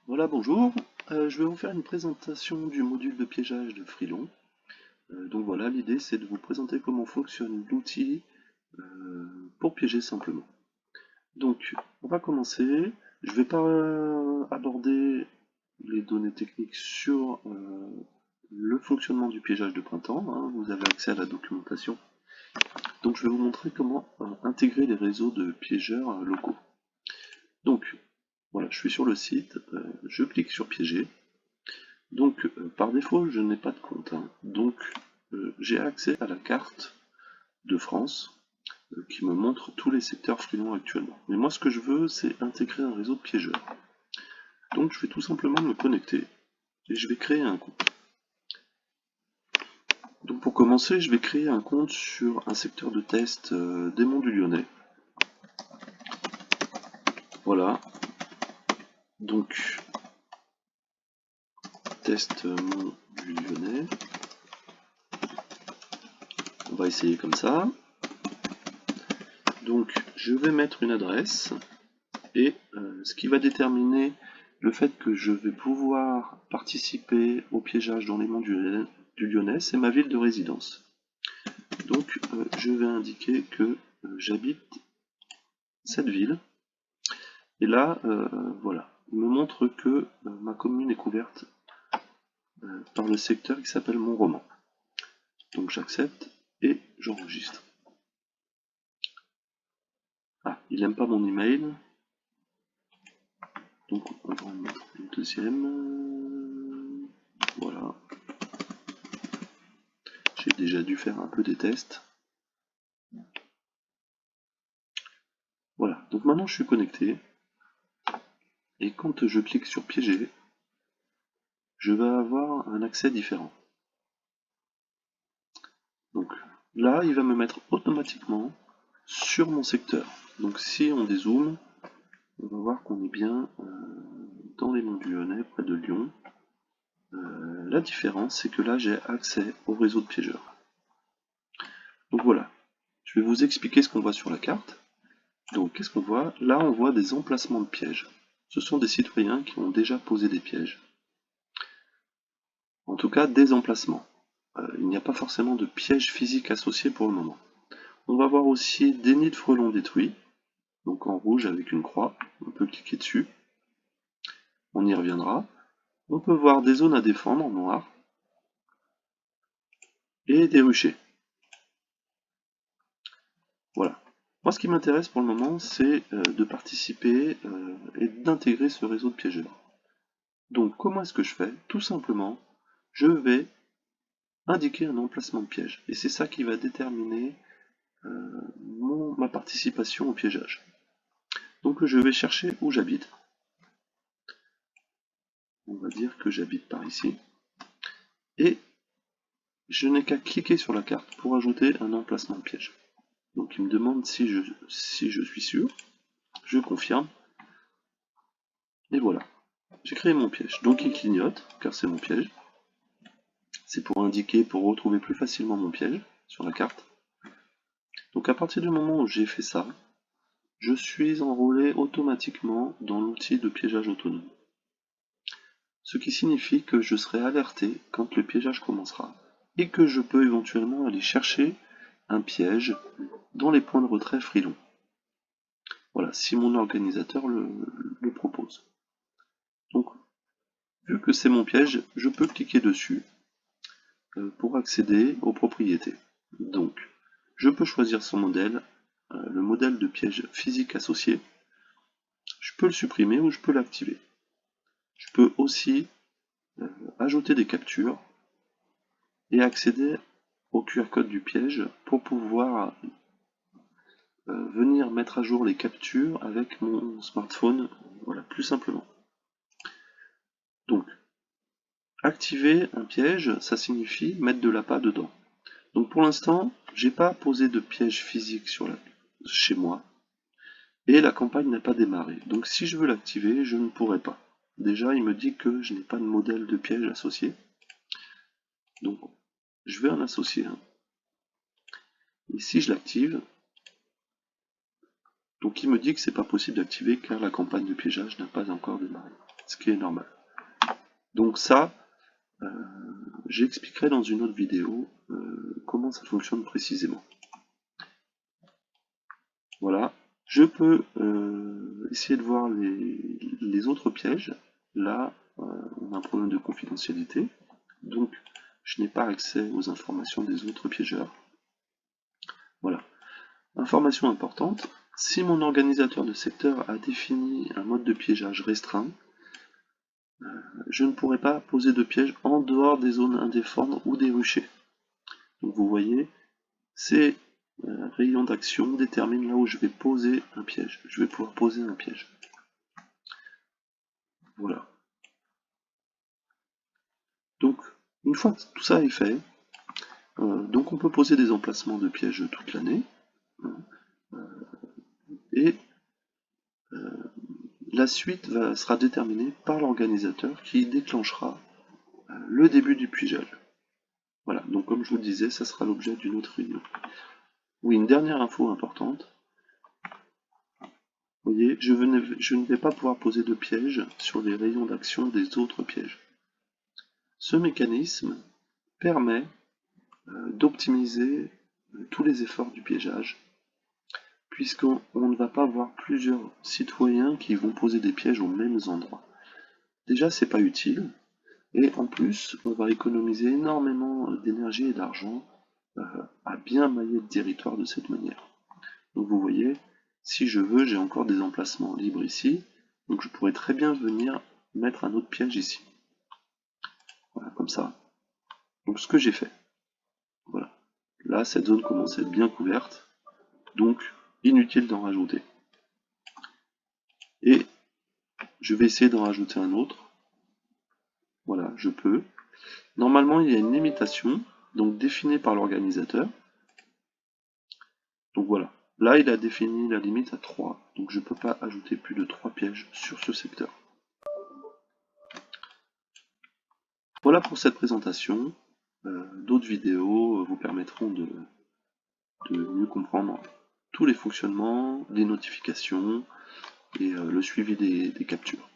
Voilà, bonjour. Je vais vous faire une présentation du module de piégeage de Freelon. Donc voilà, l'idée c'est de vous présenter comment fonctionne l'outil pour piéger simplement. Donc, on va commencer. Je ne vais pas aborder les données techniques sur le fonctionnement du piégeage de printemps, hein. Vous avez accès à la documentation. Donc je vais vous montrer comment intégrer les réseaux de piégeurs locaux. Donc, voilà, je suis sur le site, je clique sur piéger. Donc par défaut je n'ai pas de compte, hein. Donc j'ai accès à la carte de France qui me montre tous les secteurs Freelon actuellement. Mais moi ce que je veux c'est intégrer un réseau de piégeurs. Donc je vais tout simplement me connecter et je vais créer un compte. Donc pour commencer je vais créer un compte sur un secteur de test des Monts du Lyonnais. Voilà. Donc test Monts du Lyonnais. On va essayer comme ça. Donc je vais mettre une adresse et ce qui va déterminer le fait que je vais pouvoir participer au piégeage dans les monts du Lyonnais, c'est ma ville de résidence. Donc je vais indiquer que j'habite cette ville. Et là, voilà, il me montre que ma commune est couverte par le secteur qui s'appelle Mont-Roman. Donc j'accepte et j'enregistre. Ah, il n'aime pas mon email. Donc on va en mettre une deuxième. Voilà. J'ai déjà dû faire un peu des tests. Voilà, donc maintenant je suis connecté. Et quand je clique sur piéger, je vais avoir un accès différent. Donc là, il va me mettre automatiquement sur mon secteur. Donc si on dézoome, on va voir qu'on est bien dans les monts du Lyonnais, près de Lyon. La différence, c'est que là, j'ai accès au réseau de piégeurs. Donc voilà, je vais vous expliquer ce qu'on voit sur la carte. Donc qu'est-ce qu'on voit? Là, on voit des emplacements de pièges. Ce sont des citoyens qui ont déjà posé des pièges. En tout cas, des emplacements. Il n'y a pas forcément de pièges physiques associés pour le moment. On va voir aussi des nids de frelons détruits, donc en rouge avec une croix, on peut cliquer dessus, on y reviendra. On peut voir des zones à défendre en noir, et des ruchers. Voilà. Moi ce qui m'intéresse pour le moment, c'est de participer et d'intégrer ce réseau de piégeurs. Donc comment est-ce que je fais? Tout simplement, je vais indiquer un emplacement de piège, et c'est ça qui va déterminer ma participation au piégeage. Donc je vais chercher où j'habite. On va dire que j'habite par ici. Et je n'ai qu'à cliquer sur la carte pour ajouter un emplacement de piège. Donc il me demande si je suis sûr. Je confirme. Et voilà. J'ai créé mon piège. Donc il clignote, car c'est mon piège. C'est pour indiquer, pour retrouver plus facilement mon piège sur la carte. Donc à partir du moment où j'ai fait ça, je suis enrôlé automatiquement dans l'outil de piégeage autonome. Ce qui signifie que je serai alerté quand le piégeage commencera, et que je peux éventuellement aller chercher un piège dans les points de retrait Freelon. Voilà, si mon organisateur le propose. Donc, vu que c'est mon piège, je peux cliquer dessus pour accéder aux propriétés. Donc, je peux choisir son modèle, le modèle de piège physique associé. Je peux le supprimer ou je peux l'activer. Je peux aussi ajouter des captures et accéder au QR code du piège pour pouvoir venir mettre à jour les captures avec mon smartphone, voilà, plus simplement. Donc, activer un piège, ça signifie mettre de l'appât dedans. Donc pour l'instant, j'ai pas posé de piège physique chez moi, et la campagne n'a pas démarré. Donc si je veux l'activer, je ne pourrai pas. Déjà, il me dit que je n'ai pas de modèle de piège associé. Donc, je vais en associer un. Et si je l'active, donc il me dit que c'est pas possible d'activer car la campagne de piégeage n'a pas encore démarré. ce qui est normal. Donc ça, j'expliquerai dans une autre vidéo comment ça fonctionne précisément. Voilà, je peux essayer de voir les autres pièges. Là, on a un problème de confidentialité, donc je n'ai pas accès aux informations des autres piégeurs. Voilà. Information importante, si mon organisateur de secteur a défini un mode de piégeage restreint, je ne pourrai pas poser de piège en dehors des zones indéfenses ou des ruchers. Donc vous voyez, ces rayons d'action déterminent là où je vais poser un piège. Je vais pouvoir poser un piège. Voilà. Donc, une fois que tout ça est fait, donc on peut poser des emplacements de pièges toute l'année. Et la suite sera déterminée par l'organisateur qui déclenchera le début du piégeage. Voilà, donc comme je vous le disais, ça sera l'objet d'une autre réunion. Oui, une dernière info importante. Vous voyez, je ne vais pas pouvoir poser de piège sur les rayons d'action des autres pièges. Ce mécanisme permet d'optimiser tous les efforts du piégeage, puisqu'on ne va pas avoir plusieurs citoyens qui vont poser des pièges aux mêmes endroits. Déjà, c'est pas utile, et en plus, on va économiser énormément d'énergie et d'argent à bien mailler le territoire de cette manière. Donc vous voyez, si je veux, j'ai encore des emplacements libres ici, donc je pourrais très bien venir mettre un autre piège ici. Voilà, comme ça. Donc ce que j'ai fait. Voilà. Là, cette zone commence à être bien couverte, donc inutile d'en rajouter. Et je vais essayer d'en rajouter un autre. Voilà, je peux. Normalement, il y a une limitation, donc définie par l'organisateur. Donc voilà. Là, il a défini la limite à 3, donc je ne peux pas ajouter plus de 3 pièges sur ce secteur. Voilà pour cette présentation. D'autres vidéos vous permettront de mieux comprendre tous les fonctionnements, les notifications et le suivi des captures.